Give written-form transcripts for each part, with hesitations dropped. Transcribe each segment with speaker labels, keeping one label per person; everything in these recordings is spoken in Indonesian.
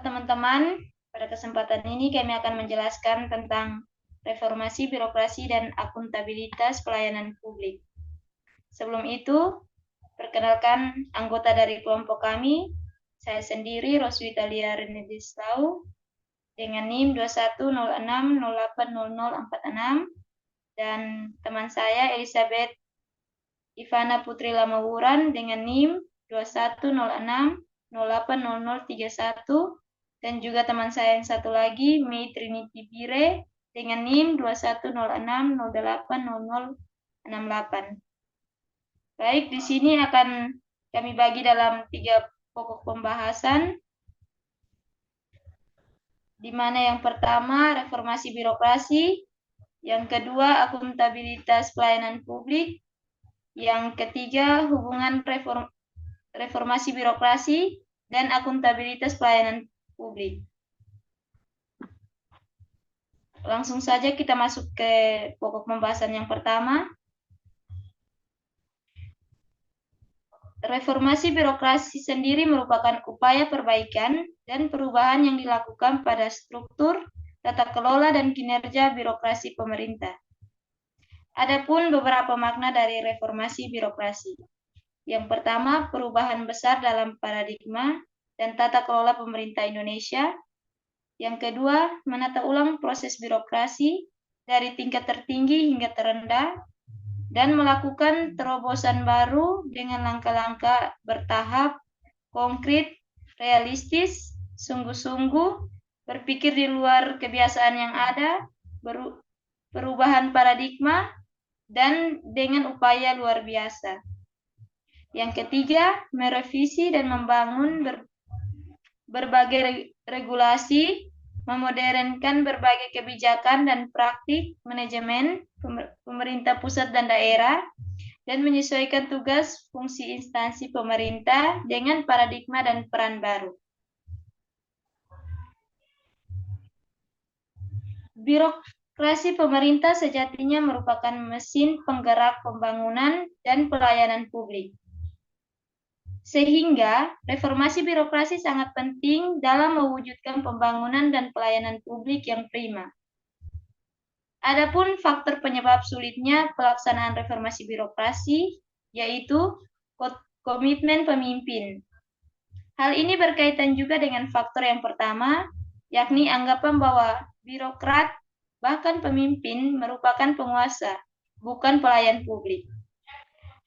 Speaker 1: teman-teman, pada kesempatan ini kami akan menjelaskan tentang reformasi birokrasi dan akuntabilitas pelayanan publik. Sebelum itu, perkenalkan anggota dari kelompok kami, saya sendiri Roswita Lia Renedislau dengan NIM 2106080046 dan teman saya Elizabeth Ivana Putri Lamawuran dengan NIM 2106080031 dan juga teman saya yang satu lagi Mei Trinity Bire dengan NIM 2106080068. Baik, di sini akan kami bagi dalam 3 pokok pembahasan, di mana yang pertama reformasi birokrasi, yang kedua akuntabilitas pelayanan publik, yang ketiga hubungan reformasi birokrasi dan akuntabilitas pelayanan publik. Langsung saja kita masuk ke pokok pembahasan yang pertama. Reformasi birokrasi sendiri merupakan upaya perbaikan dan perubahan yang dilakukan pada struktur, tata kelola, dan kinerja birokrasi pemerintah. Adapun beberapa makna dari reformasi birokrasi. Yang pertama, perubahan besar dalam paradigma dan tata kelola pemerintah Indonesia. Yang kedua, menata ulang proses birokrasi dari tingkat tertinggi hingga terendah dan melakukan terobosan baru dengan langkah-langkah bertahap, konkret, realistis, sungguh-sungguh, berpikir di luar kebiasaan yang ada, perubahan paradigma, dan dengan upaya luar biasa. Yang ketiga, merevisi dan membangun berbagai regulasi, memodernkan berbagai kebijakan dan praktik manajemen pemerintah pusat dan daerah, dan menyesuaikan tugas fungsi instansi pemerintah dengan paradigma dan peran baru. Birokrasi pemerintah sejatinya merupakan mesin penggerak pembangunan dan pelayanan publik. Sehingga, reformasi birokrasi sangat penting dalam mewujudkan pembangunan dan pelayanan publik yang prima. Adapun faktor penyebab sulitnya pelaksanaan reformasi birokrasi, yaitu komitmen pemimpin. Hal ini berkaitan juga dengan faktor yang pertama, yakni anggapan bahwa birokrat, bahkan pemimpin, merupakan penguasa, bukan pelayan publik.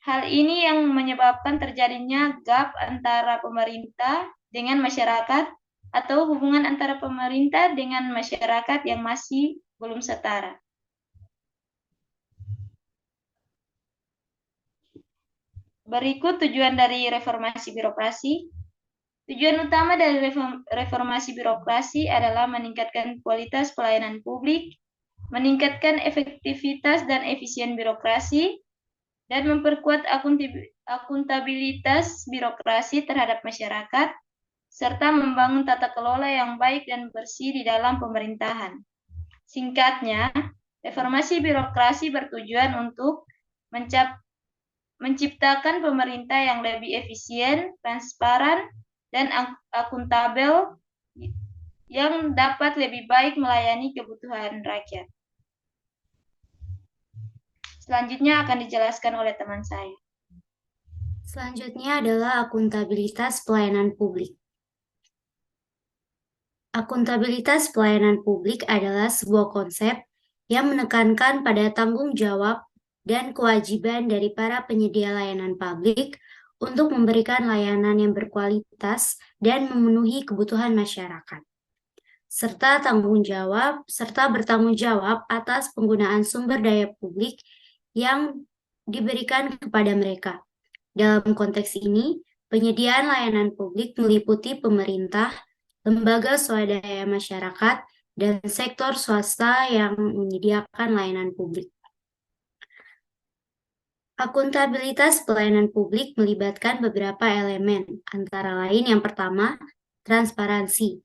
Speaker 1: Hal ini yang menyebabkan terjadinya gap antara pemerintah dengan masyarakat atau hubungan antara pemerintah dengan masyarakat yang masih belum setara. Berikut tujuan dari reformasi birokrasi. Tujuan utama dari reformasi birokrasi adalah meningkatkan kualitas pelayanan publik, meningkatkan efektivitas dan efisien birokrasi, dan memperkuat akuntabilitas birokrasi terhadap masyarakat, serta membangun tata kelola yang baik dan bersih di dalam pemerintahan. Singkatnya, reformasi birokrasi bertujuan untuk menciptakan pemerintah yang lebih efisien, transparan, dan akuntabel yang dapat lebih baik melayani kebutuhan rakyat. Selanjutnya akan dijelaskan oleh teman saya.
Speaker 2: Selanjutnya adalah akuntabilitas pelayanan publik. Akuntabilitas pelayanan publik adalah sebuah konsep yang menekankan pada tanggung jawab dan kewajiban dari para penyedia layanan publik untuk memberikan layanan yang berkualitas dan memenuhi kebutuhan masyarakat, serta bertanggung jawab atas penggunaan sumber daya publik yang diberikan kepada mereka. Dalam konteks ini, penyediaan layanan publik meliputi pemerintah, lembaga swadaya masyarakat, dan sektor swasta yang menyediakan layanan publik. Akuntabilitas pelayanan publik melibatkan beberapa elemen, antara lain yang pertama, transparansi.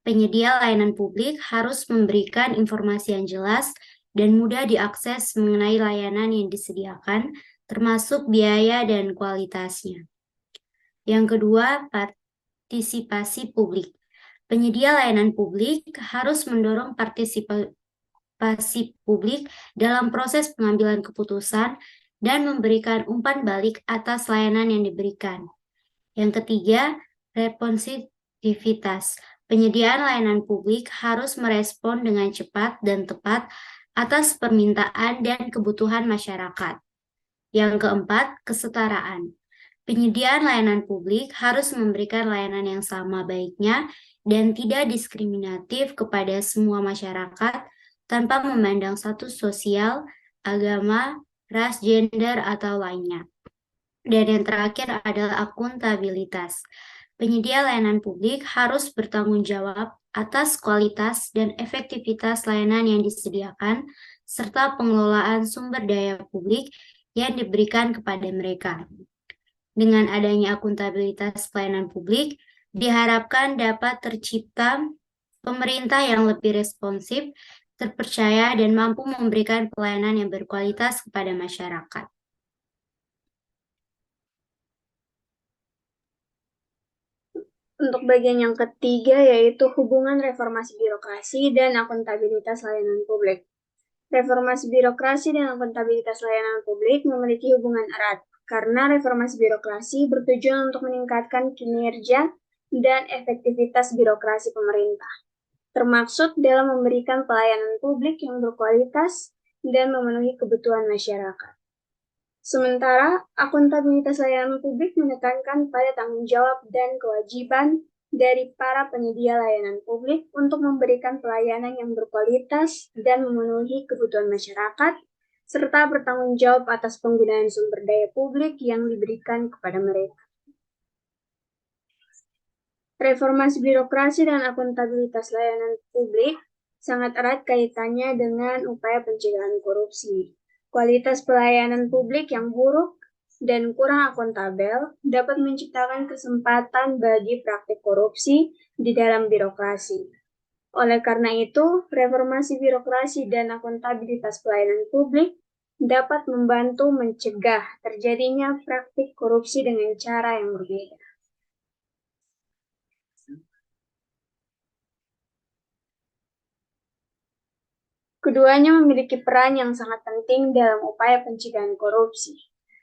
Speaker 2: Penyedia layanan publik harus memberikan informasi yang jelas dan mudah diakses mengenai layanan yang disediakan, termasuk biaya dan kualitasnya. Yang kedua, partisipasi publik. Penyedia layanan publik harus mendorong partisipasi publik dalam proses pengambilan keputusan dan memberikan umpan balik atas layanan yang diberikan. Yang ketiga, responsivitas. Penyediaan layanan publik harus merespon dengan cepat dan tepat atas permintaan dan kebutuhan masyarakat. Yang keempat, kesetaraan. Penyediaan layanan publik harus memberikan layanan yang sama baiknya dan tidak diskriminatif kepada semua masyarakat tanpa memandang status sosial, agama, ras, gender, atau lainnya. Dan yang terakhir adalah akuntabilitas. Penyedia layanan publik harus bertanggung jawab atas kualitas dan efektivitas layanan yang disediakan, serta pengelolaan sumber daya publik yang diberikan kepada mereka. Dengan adanya akuntabilitas pelayanan publik, diharapkan dapat tercipta pemerintah yang lebih responsif, terpercaya, dan mampu memberikan pelayanan yang berkualitas kepada masyarakat.
Speaker 3: Untuk bagian yang ketiga yaitu hubungan reformasi birokrasi dan akuntabilitas layanan publik. Reformasi birokrasi dan akuntabilitas layanan publik memiliki hubungan erat karena reformasi birokrasi bertujuan untuk meningkatkan kinerja dan efektivitas birokrasi pemerintah, termaksud dalam memberikan pelayanan publik yang berkualitas dan memenuhi kebutuhan masyarakat. Sementara, akuntabilitas layanan publik menekankan pada tanggung jawab dan kewajiban dari para penyedia layanan publik untuk memberikan pelayanan yang berkualitas dan memenuhi kebutuhan masyarakat, serta bertanggung jawab atas penggunaan sumber daya publik yang diberikan kepada mereka. Reformasi birokrasi dan akuntabilitas layanan publik sangat erat kaitannya dengan upaya pencegahan korupsi. Kualitas pelayanan publik yang buruk dan kurang akuntabel dapat menciptakan kesempatan bagi praktik korupsi di dalam birokrasi. Oleh karena itu, reformasi birokrasi dan akuntabilitas pelayanan publik dapat membantu mencegah terjadinya praktik korupsi dengan cara yang berbeda. Keduanya memiliki peran yang sangat penting dalam upaya pencegahan korupsi.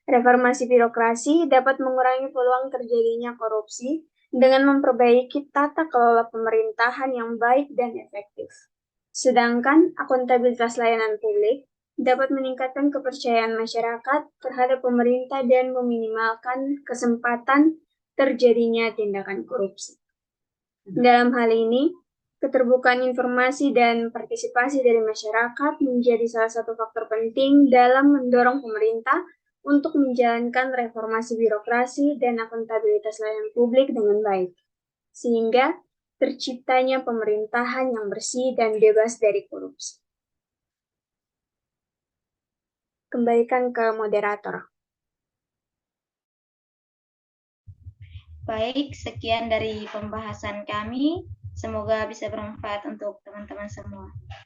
Speaker 3: Reformasi birokrasi dapat mengurangi peluang terjadinya korupsi dengan memperbaiki tata kelola pemerintahan yang baik dan efektif. Sedangkan akuntabilitas layanan publik dapat meningkatkan kepercayaan masyarakat terhadap pemerintah dan meminimalkan kesempatan terjadinya tindakan korupsi. Dalam hal ini, keterbukaan informasi dan partisipasi dari masyarakat menjadi salah satu faktor penting dalam mendorong pemerintah untuk menjalankan reformasi birokrasi dan akuntabilitas layanan publik dengan baik, sehingga terciptanya pemerintahan yang bersih dan bebas dari korupsi. Kembalikan ke moderator.
Speaker 1: Baik, sekian dari pembahasan kami. Semoga bisa bermanfaat untuk teman-teman semua.